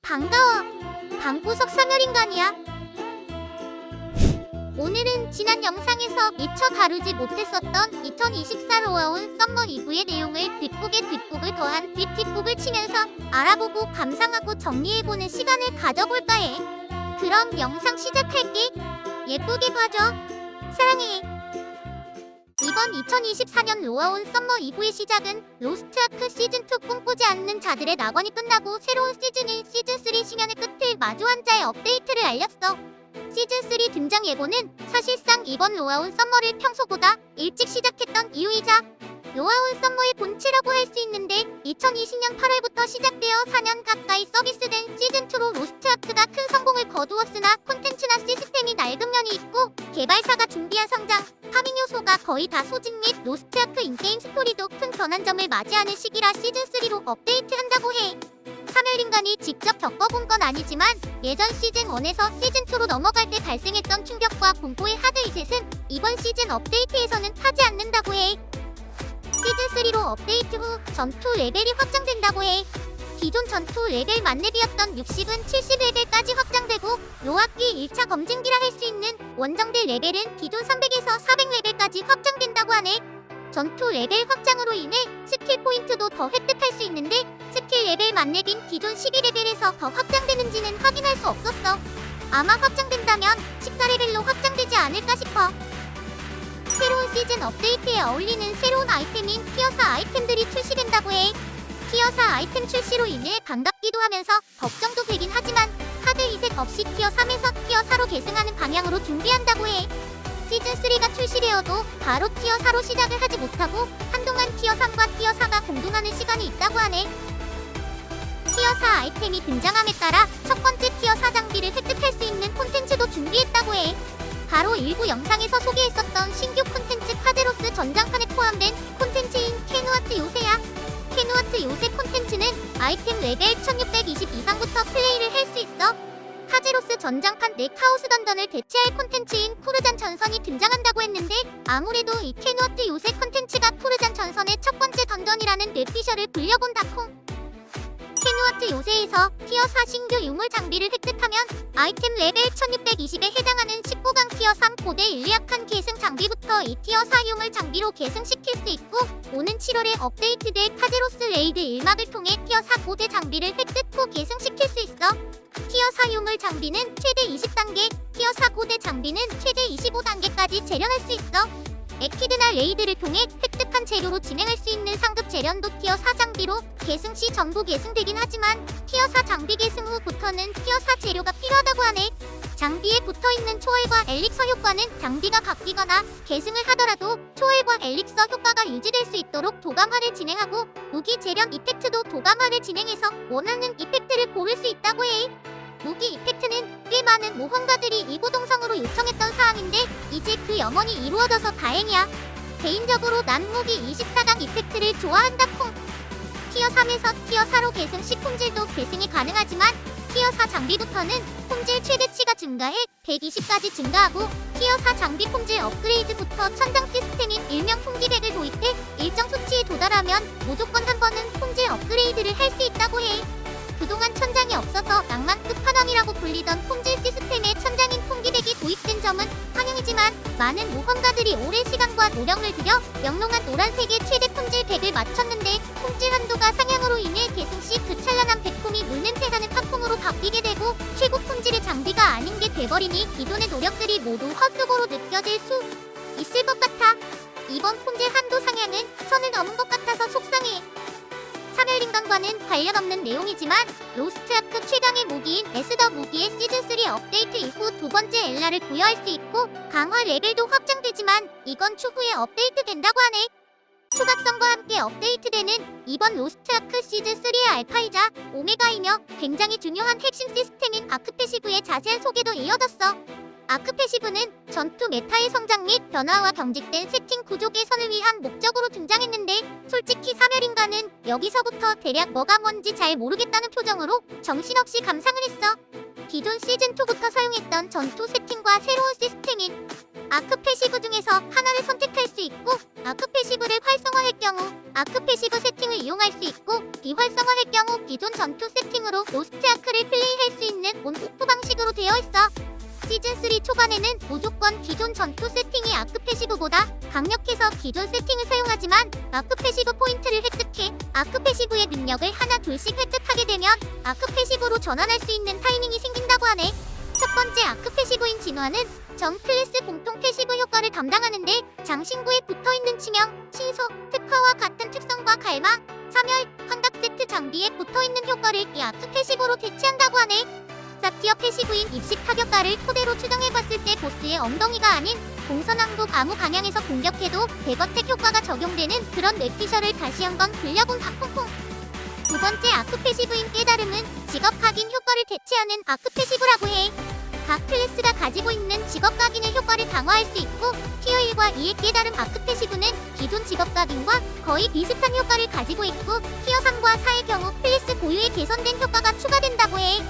반가워. 방구석 사멸인간이야. 오늘은 지난 영상에서 미처 다루지 못했었던 2024 로아온 썸머 이브의 내용을 뒷북을 더한 뒷북을 치면서 알아보고 감상하고 정리해보는 시간을 가져볼까 해. 그럼 영상 시작할게. 예쁘게 봐줘. 사랑해. 이번 2024년 로아온 썸머 이브의 시작은 로스트 아크 시즌2 꿈꾸지 않는 자들의 낙원이 끝나고 새로운 시즌인 시즌3 심연의 끝을 마주한 자의 업데이트를 알렸어. 시즌3 등장 예고는 사실상 이번 로아온 썸머를 평소보다 일찍 시작했던 이유이자 로아온 썸머의 본체라고 할 수 있는데 2020년 8월부터 시작되어 4년 가까이 서비스된 시즌2로 로스트 아크가 큰 성공을 거두었으나 콘텐츠나 시스템이 낡은 면이 있고 개발사가 준비한 성장, 파밍 요소가 거의 다 소진 및 로스트 아크 인게임 스토리도 큰 변환점을 맞이하는 시기라 시즌3로 업데이트한다고 해. 사멸인간이 직접 겪어본 건 아니지만 예전 시즌1에서 시즌2로 넘어갈 때 발생했던 충격과 공포의 하드 리셋은 이번 시즌 업데이트에서는 하지 않는다고 해. 시즌3로 업데이트 후 전투 레벨이 확장된다고 해. 기존 전투 레벨 만렙이었던 60은 70레벨까지 확장되고 로아끼 1차 검증기라 할 수 있는 원정대 레벨은 기존 300에서 400레벨까지 확장된다고 하네. 전투 레벨 확장으로 인해 스킬 포인트도 더 획득할 수 있는데 스킬 레벨 만렙인 기존 12레벨에서 더 확장되는지는 확인할 수 없었어. 아마 확장된다면 14레벨로 확장되지 않을까 싶어. 새로운 시즌 업데이트에 어울리는 새로운 아이템인 티어4 아이템들이 출시된다고 해. 티어4 아이템 출시로 인해 반갑기도 하면서 걱정도 되긴 하지만 하드 리셋 없이 티어3에서 티어4로 계승하는 방향으로 준비한다고 해. 시즌3가 출시되어도 바로 티어4로 시작을 하지 못하고 한동안 티어3과 티어4가 공존하는 시간이 있다고 하네. 티어4 아이템이 등장함에 따라 첫 번째 티어4 장비를 획득할 수 있는 콘텐츠도 준비했다고 해. 바로 일부 영상에서 소개했었던 신규 콘텐츠 카제로스 전장판에 포함된 콘텐츠인 캐누아트 요새야. 캐누아트 요새 콘텐츠는 아이템 레벨 1620 이상부터 플레이를 할 수 있어. 카제로스 전장판 내 카오스 던전을 대체할 콘텐츠인 푸르잔 전선이 등장한다고 했는데 아무래도 이 캐누아트 요새 콘텐츠가 푸르잔 전선의 첫 번째 던전이라는 뇌피셜을 불려본다콩. 캐누아트 요새에서 티어4 신규 유물 장비를 획득하면 아이템 레벨 1620에 해당하는 19강 티어3 고대 일리약한 계승 장비부터 이 티어4 유물 장비로 계승시킬 수 있고 오는 7월에 업데이트될 카제로스 레이드 1막을 통해 티어4 고대 장비를 획득 후 계승시킬 수 있어. 티어4 유물 장비는 최대 20단계, 티어4 고대 장비는 최대 25단계까지 재련할 수 있어. 에키드나 레이드를 통해 획득한 재료로 진행할 수 있는 상급 재련도 티어4 장비로 계승 시 전부 계승되긴 하지만 티어4 장비 계승 후부터는 티어4 재료가 필요하다고 하네. 장비에 붙어있는 초월과 엘릭서 효과는 장비가 바뀌거나 계승을 하더라도 초월과 엘릭서 효과가 유지될 수 있도록 도감화를 진행하고 무기 재련 이펙트도 도감화를 진행해서 원하는 이펙트를 고를 수 있다고 해. 무기 이펙트는 꽤 많은 모험가들이 이고동성으로 요청했던 사항인데 이제 그 염원이 이루어져서 다행이야. 개인적으로 난 무기 24강 이펙트를 좋아한다콩. 티어3에서 티어4로 계승 시 품질도 계승이 가능하지만 티어4 장비부터는 품질 최대치가 증가해 120까지 증가하고 티어4 장비 품질 업그레이드부터 천장 시스템인 일명 품기백을 도입해 일정 수치에 도달하면 무조건 한 번은 품질 업그레이드를 할 수 있다고 해. 그동안 천장이 없어서 낭만 끝판왕이라고 불리던 품질 시스템에 천장인 품기백이 도입된 점은 환영이지만 많은 모험가들이 오랜 시간과 노력을 들여 영롱한 노란색의 최대 품질 100을 맞췄는데 품질 한도가 상향으로 인해 계승 시 그 찬란한 백품이 물냄새나는 팝품으로 바뀌게 되고 최고 품질의 장비가 아닌 게 돼버리니 기존의 노력들이 모두 헛수고로 느껴질 수 있을 것 같아. 이번 품질 한도 상향은 선을 넘은 것 같아서 속상해. 사멸인간과는 관련 없는 내용이지만 로스트 아크 최강의 무기인 에스더 무기의 시즌3 업데이트 이후 두 번째 엘라를 부여할 수 있고 강화 레벨도 확장되지만 이건 추후에 업데이트 된다고 하네. 추각성과 함께 업데이트되는 이번 로스트 아크 시즌3의 알파이자 오메가이며 굉장히 중요한 핵심 시스템인 아크 패시브의 자세한 소개도 이어졌어. 아크 패시브는 전투 메타의 성장 및 변화와 경직된 세팅 구조 개선을 위한 목적으로 등장했는데 솔직히 사멸인간은 여기서부터 대략 뭐가 뭔지 잘 모르겠다는 표정으로 정신없이 감상을 했어. 기존 시즌2부터 사용했던 전투 세팅과 새로운 시스템인 아크 패시브 중에서 하나를 선택할 수 있고, 아크 패시브를 활성화할 경우 아크 패시브 세팅을 이용할 수 있고, 비활성화할 경우 기존 전투 세팅으로 로스트 아크를 플레이할 수 있는 온-오프 방식으로 되어 있어. 시즌3 초반에는 무조건 기존 전투 세팅이 아크 패시브보다 강력해서 기존 세팅을 사용하지만 아크 패시브 포인트를 획득해 아크 패시브의 능력을 하나 둘씩 획득하게 되면 아크 패시브로 전환할 수 있는 타이밍이 생긴다고 하네. 첫 번째 아크 패시브인 진화는 전 클래스 공통 패시브 효과를 담당하는데 장신구에 붙어있는 치명, 신속, 특화와 같은 특성과 갈망, 사멸, 환각 세트 장비에 붙어있는 효과를 이 아크 패시브로 대체한다고 하네. 쌉티어 패시브인 입식 타격가를 토대로 추정해봤을 때 보스의 엉덩이가 아닌 공선왕국 아무 방향에서 공격해도 대거택 효과가 적용되는 그런 뇌피셜을 다시 한번 굴려본 박콩콩. 두 번째 아크 패시브인 깨달음은 직업 각인 효과를 대체하는 아크 패시브라고 해. 각 클래스가 가지고 있는 직업 각인의 효과를 강화할 수 있고, 티어 1과 2의 깨달음 아크 패시브는 기존 직업 각인과 거의 비슷한 효과를 가지고 있고, 티어 3과 4의 경우 클래스 고유의 개선된 효과가 추가된다고 해.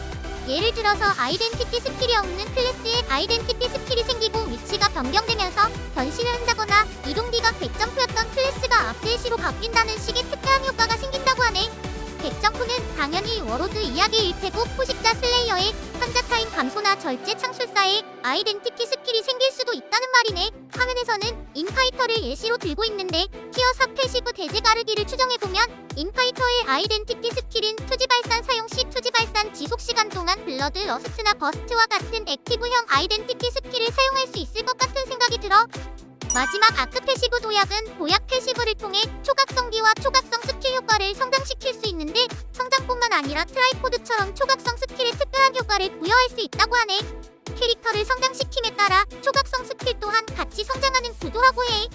예를 들어서 아이덴티티 스킬이 없는 클래스에 아이덴티티 스킬이 생기고 위치가 변경되면서 변신을 한다거나 이동기가 100점프였던 클래스가 앞제시로 바뀐다는 식의 특별한 효과가 생긴다고 하네. 100점프는 당연히 워로드 이야기 1패고 포식자 슬레이어의 환자 타임 감소나 절제 창술사의 아이덴티티 스킬이 생길 수도 있다는 말이네. 화면에서는 인파이터를 예시로 들고 있는데 티어 4 패시브 대제 가르기를 추정해보면 인파이터의 아이덴티티 스킬인 투지 발산 사용 시 투지 발산 지속 시간 동안 블러드 러스트나 버스트와 같은 액티브형 아이덴티티 스킬을 사용할 수 있을 것 같은 생각이 들어. 마지막 아크 패시브 도약은 도약 패시브를 통해 초각성기와 초각성 스킬 효과를 성장시킬 수 있는데 성장뿐만 아니라 트라이포드처럼 초각성 스킬의 특별한 효과를 부여할 수 있다고 하네. 캐릭터를 성장시킴에 따라 초각성 스킬 또한 같이 성장하는 구조라고 해.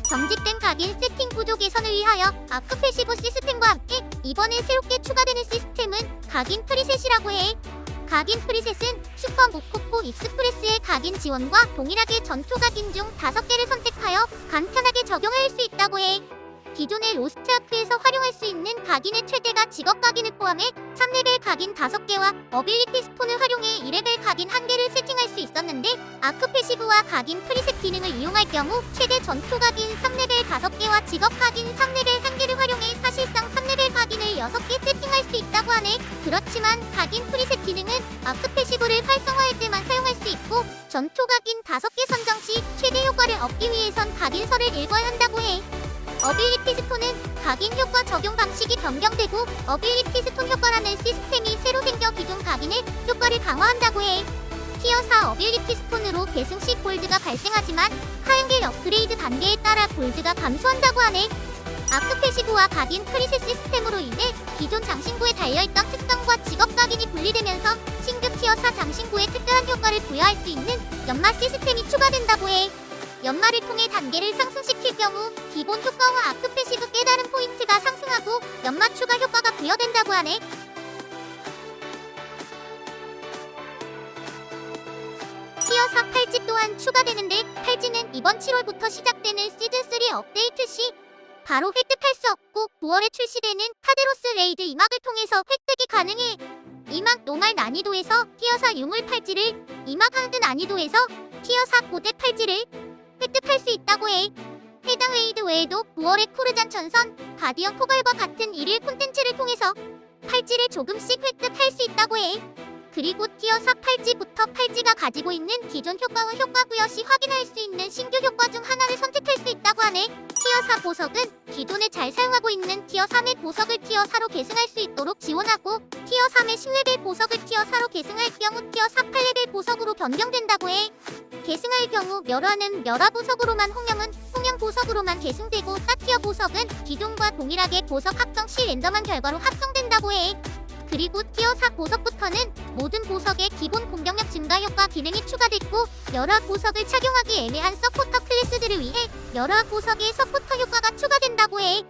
정직된 각인 세팅 구조 개선을 위하여 아크 패시브 시스템과 함께 이번에 새롭게 추가되는 시스템은 각인 프리셋이라고 해. 각인 프리셋은 슈퍼 모코코 익스프레스의 각인 지원과 동일하게 전투 각인 중 5개를 선택하여 간편하게 적용할 수 있다고 해. 기존의 로스트 아크에서 활용할 수 있는 각인의 최대가 직업 각인을 포함해 3레벨 각인 5개와 어빌리티 스폰을 활용해 2레벨 각인 1개를 세팅할 수 있었는데 아크 패시브와 각인 프리셋 기능을 이용할 경우 최대 전투 각인 3레벨 5개와 직업 각인 3레벨 1개를 활용해 사실상 3레벨 각인을 6개 세팅할 수 있다고 하네. 그렇지만 각인 프리셋 기능은 아크 패시브를 활성화할 때만 사용할 수 있고 전투 각인 5개 선정 시 최대 효과를 얻기 위해선 각인서를 읽어야 한다고 해. 어빌리티 스톤은 각인 효과 적용 방식이 변경되고 어빌리티 스톤 효과라는 시스템이 새로 생겨 기존 각인의 효과를 강화한다고 해. 티어 4 어빌리티 스톤으로 계승 시 골드가 발생하지만 하얀길 업그레이드 단계에 따라 골드가 감소한다고 하네. 아크 패시브와 각인 프리셋 시스템으로 인해 기존 장신구에 달려있던 특성과 직업 각인이 분리되면서 신규 티어 4 장신구에 특별한 효과를 부여할 수 있는 연마 시스템이 추가된다고 해. 연마를 통해 단계를 상승시킬 경우 기본 효과와 아크 패시브 깨달음 포인트가 상승하고 연마 추가 효과가 부여된다고 하네. 티어 4 팔찌 또한 추가되는데 팔찌는 이번 7월부터 시작되는 시즌3 업데이트 시 바로 획득할 수 없고 9월에 출시되는 카데로스 레이드 2막을 통해서 획득이 가능해. 2막 노말 난이도에서 티어 4 유물 팔찌를 2막 하드 난이도에서 티어 4 고대 팔찌를 획득할 수 있다고 해. 해당 레이드 외에도 9월의 쿠르잔 전선, 가디언 코갈과 같은 일일 콘텐츠를 통해서 팔찌를 조금씩 획득할 수 있다고 해. 그리고 티어 4 팔찌부터 팔찌가 가지고 있는 기존 효과와 효과 부여 시 확인할 수 있는 신규 효과 중 하나를 선택할 수 있다고 하네. 티어 4 보석은 기존에 잘 사용하고 있는 티어 3의 보석을 티어 4로 계승할 수 있도록 지원하고 티어 3의 10레벨 보석을 티어 4로 계승할 경우 티어 4 8레벨 보석으로 변경된다고 해. 계승할 경우 멸화는 멸화 보석으로만 홍영은 홍영 보석으로만 계승되고 사티어 보석은 기존과 동일하게 보석 합성 시 랜덤한 결과로 합성된다고 해. 그리고 티어 4 보석부터는 모든 보석의 기본 공격력 증가 효과 기능이 추가됐고 멸화 보석을 착용하기 애매한 서포터 클래스들을 위해 멸화 보석의 서포터 효과가 추가된다고 해.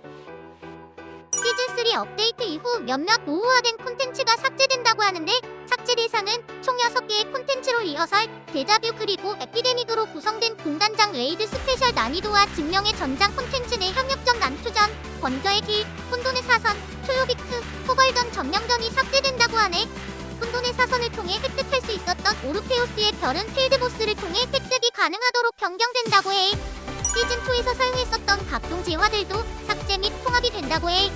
시즌3 업데이트 이후 몇몇 노후화된 콘텐츠가 삭제된다고 하는데 삭제 대상은 총 6개의 콘텐츠로 리허설, 데자뷰 그리고 에피데믹으로 구성된 군단장 레이드 스페셜 난이도와 증명의 전장 콘텐츠 내 협력전 난투전, 번저의 길, 혼돈의 사선, 트로비크, 포벌전 점령전이 삭제된다고 하네. 혼돈의 사선을 통해 획득할 수 있었던 오르페우스의 별은 필드보스를 통해 획득이 가능하도록 변경된다고 해. 시즌2에서 사용했었던 각종 재화들도 삭제 및 통합이 된다고 해.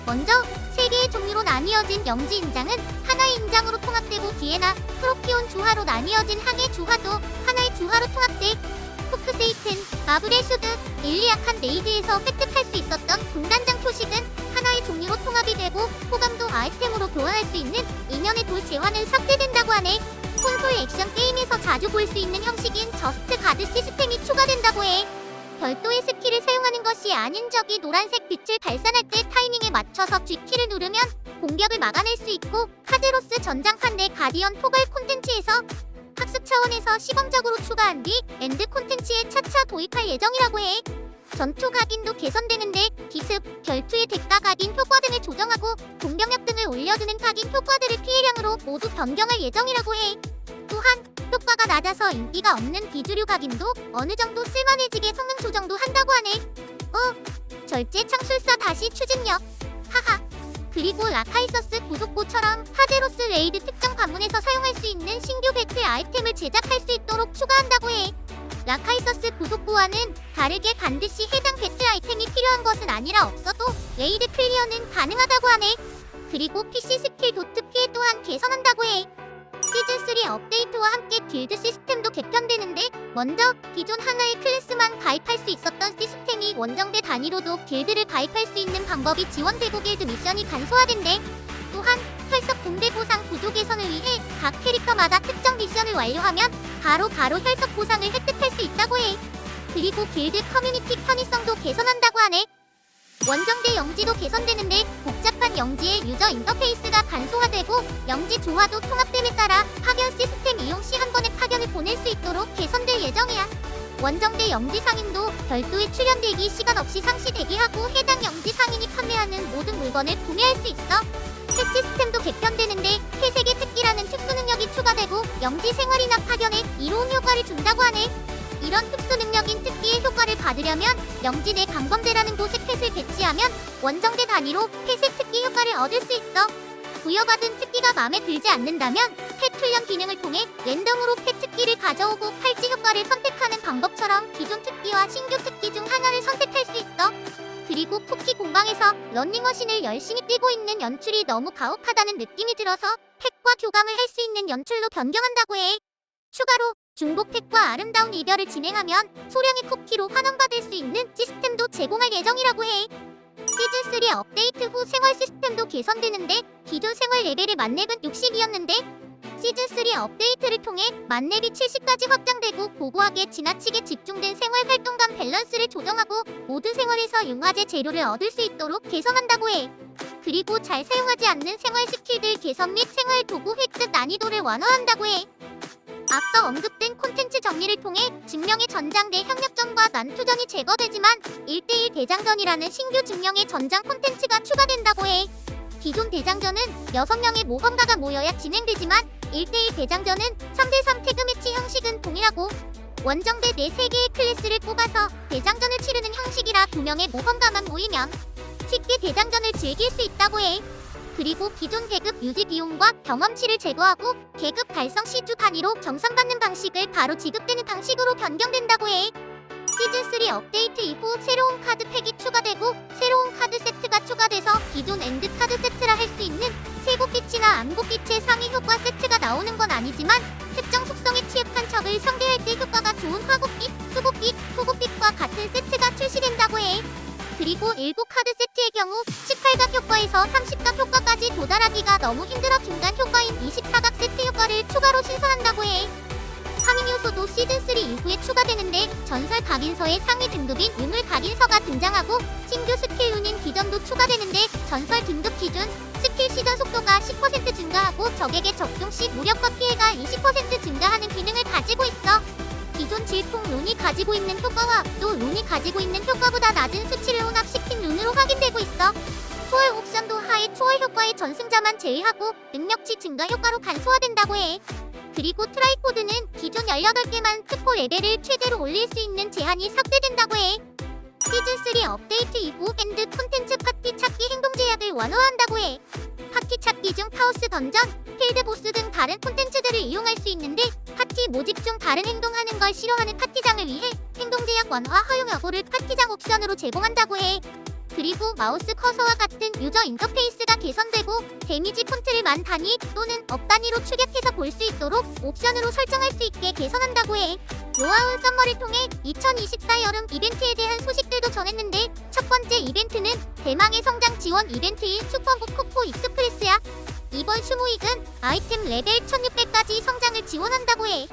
먼저 3개의 종류로 나뉘어진 영지 인장은 하나의 인장으로 통합되고 뒤에나 프로키온 주화로 나뉘어진 항해 주화도 하나의 주화로 통합돼. 포크세이튼, 마블의 슈드, 일리아칸 레이드에서 획득할 수 있었던 군단장 표식은 하나의 종류로 통합이 되고 호감도 아이템으로 교환할 수 있는 인연의 돌 재화는 삭제된다고 하네. 콘솔 액션 게임에서 자주 볼 수 있는 형식인 저스트 가드 시스템이 추가된다고 해. 별도의 스킬을 사용하는 것이 아닌 적이 노란색 빛을 발산할 때 타이밍에 맞춰서 G키를 누르면 공격을 막아낼 수 있고, 카드로스 전장판 내 가디언 포괄 콘텐츠에서 학습 차원에서 시범적으로 추가한 뒤 엔드 콘텐츠에 차차 도입할 예정이라고 해. 전투 각인도 개선되는데 기습, 결투의 대가 각인 효과 등을 조정하고 공병력 등을 올려주는 각인 효과들을 피해량으로 모두 변경할 예정이라고 해. 또한 효과가 낮아서 인기가 없는 비주류 각인도 어느 정도 쓸만해지게 성능 조정도 한다고 하네. 절제 창술사 다시 추진력. 하하. 그리고 라카이서스 구속고처럼 하제로스 레이드 특정 관문에서 사용할 수 있는 신규 배틀 아이템을 제작할 수 있도록 추가한다고 해. 라카이서스 구속고와는 다르게 반드시 해당 배틀 아이템이 필요한 것은 아니라 없어도 레이드 클리어는 가능하다고 하네. 그리고 PC 스킬 도트 피해 또한 개선한다고 해. 시즌3 업데이트와 함께 길드 시스템도 개편되는데, 먼저 기존 하나의 클래스만 가입할 수 있었던 시스템이 원정대 단위로도 길드를 가입할 수 있는 방법이 지원되고 길드 미션이 간소화된대. 또한 혈석 공대 보상 구조 개선을 위해 각 캐릭터마다 특정 미션을 완료하면 바로 혈석 보상을 획득할 수 있다고 해. 그리고 길드 커뮤니티 편의성도 개선한다고 하네. 원정대 영지도 개선되는데 복잡한 영지의 유저 인터페이스가 간소화되고 영지 조화도 통합됨에 따라 파견 시스템 이용 시 한 번에 파견을 보낼 수 있도록 개선될 예정이야. 원정대 영지 상인도 별도의 출연 대기 시간 없이 상시 대기하고 해당 영지 상인이 판매하는 모든 물건을 구매할 수 있어. 펫 시스템도 개편되는데 회색의 특기라는 특수 능력이 추가되고 영지 생활이나 파견에 이로운 효과를 준다고 하네. 이런 특수 능력인 특기의 효과를 받으려면 영지 내 강범대라는 곳에 펫을 배치하면 원정대 단위로 펫의 특기 효과를 얻을 수 있어. 부여받은 특기가 마음에 들지 않는다면 펫 훈련 기능을 통해 랜덤으로 펫 특기를 가져오고 팔찌 효과를 선택하는 방법처럼 기존 특기와 신규 특기 중 하나를 선택할 수 있어. 그리고 쿠키 공방에서 런닝머신을 열심히 뛰고 있는 연출이 너무 가혹하다는 느낌이 들어서 펫과 교감을 할 수 있는 연출로 변경한다고 해. 추가로 중복 팩과 아름다운 이별을 진행하면 소량의 쿠키로 환원받을 수 있는 시스템도 제공할 예정이라고 해. 시즌3 업데이트 후 생활 시스템도 개선되는데 기존 생활 레벨의 만렙은 60이었는데 시즌3 업데이트를 통해 만렙이 70까지 확장되고 고고하게 지나치게 집중된 생활 활동감 밸런스를 조정하고 모든 생활에서 융화제 재료를 얻을 수 있도록 개선한다고 해. 그리고 잘 사용하지 않는 생활 스킬들 개선 및 생활 도구 획득 난이도를 완화한다고 해. 앞서 언급된 콘텐츠 정리를 통해 증명의 전장 내 협력전과 난투전이 제거되지만 1대1 대장전이라는 신규 증명의 전장 콘텐츠가 추가된다고 해. 기존 대장전은 6명의 모험가가 모여야 진행되지만 1대1 대장전은 3대3 태그매치 형식은 동일하고 원정대 내 3개의 클래스를 뽑아서 대장전을 치르는 형식이라 2명의 모험가만 모이면 쉽게 대장전을 즐길 수 있다고 해. 그리고 기존 계급 유지 비용과 경험치를 제거하고 계급 달성 시주 단위로 정산받는 방식을 바로 지급되는 방식으로 변경된다고 해. 시즌3 업데이트 이후 새로운 카드 팩이 추가되고 새로운 카드 세트가 추가돼서 기존 엔드 카드 세트라 할 수 있는 세곡빛이나 암곡빛의 상위 효과 세트가 나오는 건 아니지만 특정 속성에 취약한 적을 상대할 때 효과가 좋은 화곡빛, 수곡빛, 토곡빛과 같은 세트가 출시된다고 해. 그리고 일부 카드 세트의 경우 18각 효과에서 30각 효과까지 도달하기가 너무 힘들어 중간 효과인 24각 세트 효과를 추가로 신설한다고 해. 파밍 요소도 시즌3 이후에 추가되는데 전설 각인서의 상위 등급인 유물 각인서가 등장하고 신규 스킬 유닛 기전도 추가되는데 전설 등급 기준 스킬 시전 속도가 10% 증가하고 적에게 적중 시 무력화 피해가 20% 증가하는 기능을 가지고 있어. 기존 질풍 룬이 가지고 있는 효과와 또 룬이 가지고 있는 효과보다 낮은 수치를 혼합시킨 룬으로 확인되고 있어. 초월 옵션도 하의 초월 효과의 전승자만 제외하고 능력치 증가 효과로 간소화된다고 해. 그리고 트라이포드는 기존 18개만 특보 레벨을 최대로 올릴 수 있는 제한이 삭제된다고 해. 시즌3 업데이트 이후 엔드 콘텐츠 파티 찾기 행동 제약을 완화한다고 해. 파티 찾기 중 카오스 던전, 필드보스 등 다른 콘텐츠들을 이용할 수 있는데 파티 모집 중 다른 행동하는 걸 싫어하는 파티장을 위해 행동제약 완화 허용 여부를 파티장 옵션으로 제공한다고 해. 그리고 마우스 커서와 같은 유저 인터페이스가 개선되고 데미지 폰트를 만 단위 또는 업 단위로 추격해서 볼 수 있도록 옵션으로 설정할 수 있게 개선한다고 해. 로아운 썸머를 통해 2024 여름 이벤트에 대한 소식들도 전했는데 첫 번째 이벤트는 대망의 성장 지원 이벤트인 슈퍼북 코코 익스프레스야. 이번 슈모익은 아이템 레벨 1600까지 성장을 지원한다고 해.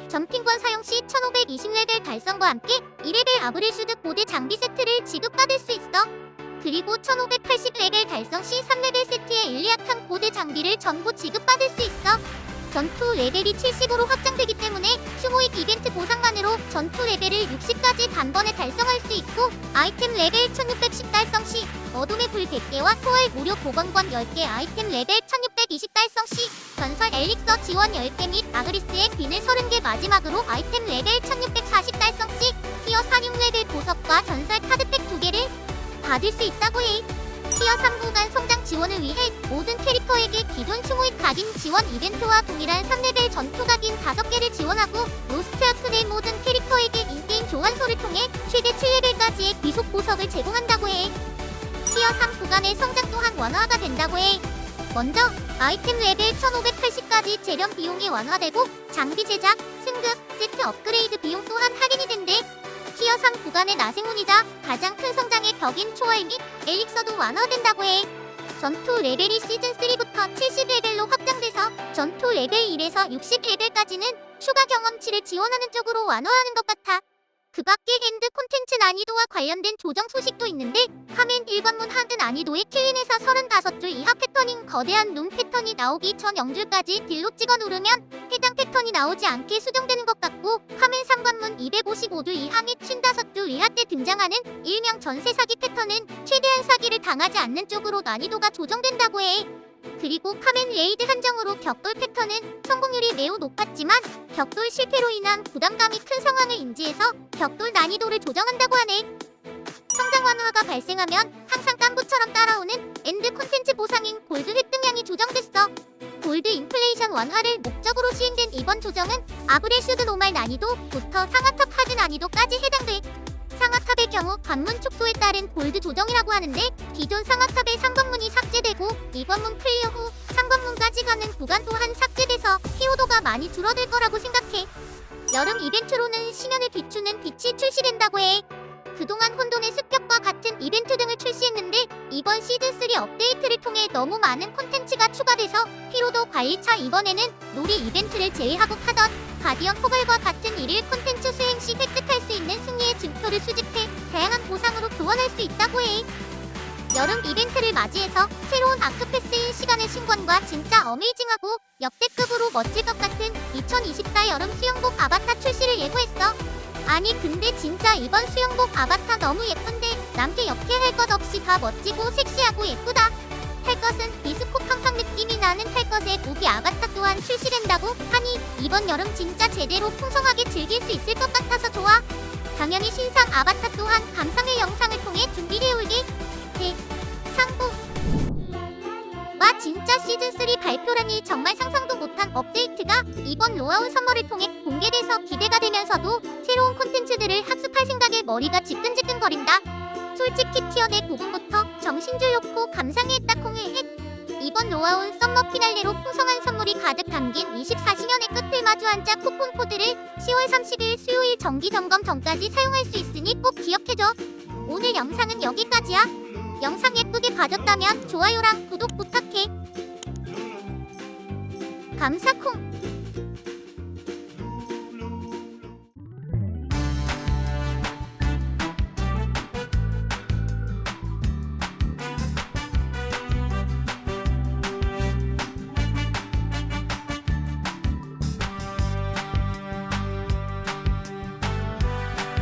점핑권 사용 시 1520레벨 달성과 함께 2레벨 아브렐슈드 고대 장비 세트를 지급받을 수 있어. 그리고 1580레벨 달성 시 3레벨 세트의 일리아칸 고대 장비를 전부 지급받을 수 있어. 전투 레벨이 70으로 확장되기 때문에 슈모익 이벤트 보상만으로 전투 레벨을 60까지 단번에 달성할 수 있고 아이템 레벨 1610 달성 시 어둠의 불 100개와 토알 무료 보건권 10개 아이템 레벨 1620 달성 시 전설 엘릭서 지원 10개 및 아그리스의 비늘 30개 마지막으로 아이템 레벨 1640 달성 시 티어 46레벨 보석과 전설 카드팩 2개를 받을 수 있다고 해. 티어 3 구간 성장 지원을 위해 모든 캐릭터에게 기존 슈모익 각인 지원 이벤트와 동일한 3레벨 전투 각인 5개를 지원하고 로스트 아크의 모든 캐릭터에게 인게임 교환소를 통해 최대 7레벨까지의 귀속 보석을 제공한다고 해. 티어 3 구간의 성장 또한 완화가 된다고 해. 먼저 아이템 레벨 1580까지 재련 비용이 완화되고 장비 제작, 승급, 세트 업그레이드 비용 또한 할인이 된대. 티어 3 구간의 나생운이자 가장 큰 성장의 벽인 초월 및 엘릭서도 완화된다고 해. 전투 레벨이 시즌3부터 70레벨로 확장돼서 전투 레벨 1에서 60레벨까지는 추가 경험치를 지원하는 쪽으로 완화하는 것 같아. 그 밖에 엔드 콘텐츠 난이도와 관련된 조정 소식도 있는데 카멘 1관문 하드 난이도의 킬린에서 35줄 이하 패턴인 거대한 룸 패턴이 나오기 전 0줄까지 딜로 찍어 누르면 해당 패턴이 나오지 않게 수정되는 것 같고 카멘 3관문 255줄 이하 및 55줄 이하 때 등장하는 일명 전세 사기 패턴은 최대한 사기를 당하지 않는 쪽으로 난이도가 조정된다고 해. 그리고 카멘 레이드 한정으로 격돌 패턴은 성공률이 매우 높았지만 격돌 실패로 인한 부담감이 큰 상황을 인지해서 격돌 난이도를 조정한다고 하네. 성장 완화가 발생하면 항상 깐부처럼 따라오는 엔드 콘텐츠 보상인 골드 획득량이 조정됐어. 골드 인플레이션 완화를 목적으로 시행된 이번 조정은 아브렐슈드 노말 난이도부터 상하탑 하드 난이도까지 해당돼. 상하탑의 경우 관문 축소에 따른 골드 조정이라고 하는데 기존 상하탑의 3관문이 삭제되고 2관문 클리어 후 3관문까지 가는 구간 또한 삭제돼서 피로도가 많이 줄어들 거라고 생각해. 여름 이벤트로는 심연을 비추는 빛이 출시된다고 해. 그동안 혼돈의 습격과 같은 이벤트 등을 출시했는데 이번 시즌3 업데이트를 통해 너무 많은 콘텐츠가 추가돼서 피로도 관리차 이번에는 놀이 이벤트를 제외하고 하던 가디언 포괄과 같은 일일 콘텐츠 수행 시 획득할 수 있는 승리의 증표를 수집해 다양한 보상으로 교환할 수 있다고 해. 여름 이벤트를 맞이해서 새로운 아크패스인 시간의 신관과 진짜 어메이징하고 역대급으로 멋질 것 같은 2024 여름 수영복 아바타 출시를 예고했어. 아니 근데 진짜 이번 수영복 아바타 너무 예쁜데 남게 역해할 것 없이 다 멋지고 섹시하고 예쁘다. 할 것은 디스코 팡팡 느낌이 나는 할 것의 무기 아바타 또한 출시된다고 하니 이번 여름 진짜 제대로 풍성하게 즐길 수 있을 것 같아서 좋아. 당연히 신상 아바타 또한 감상의 영상을 통해 준비해올게. 상부 와 진짜 시즌3 발표라니 정말 상상도 못한 업데이트가 이번 로아운 썸머를 통해 공개돼서 기대가 되면서도 새로운 콘텐츠들을 학습할 생각에 머리가 지끈지끈거린다. 솔직히 티어 내 부분부터 정신줄 놓고 감상했다 콩을. 이번 로아운 썸머 피날레로 풍성한 선물이 가득 담긴 24시년의 끝을 마주 앉아 쿠폰 코드를 10월 30일 수요일 정기 점검 전까지 사용할 수 있으니 꼭 기억해줘. 오늘 영상은 여기까지야. 영상 예쁘게 봐줬다면 좋아요랑 구독 부탁해. 감사 콩.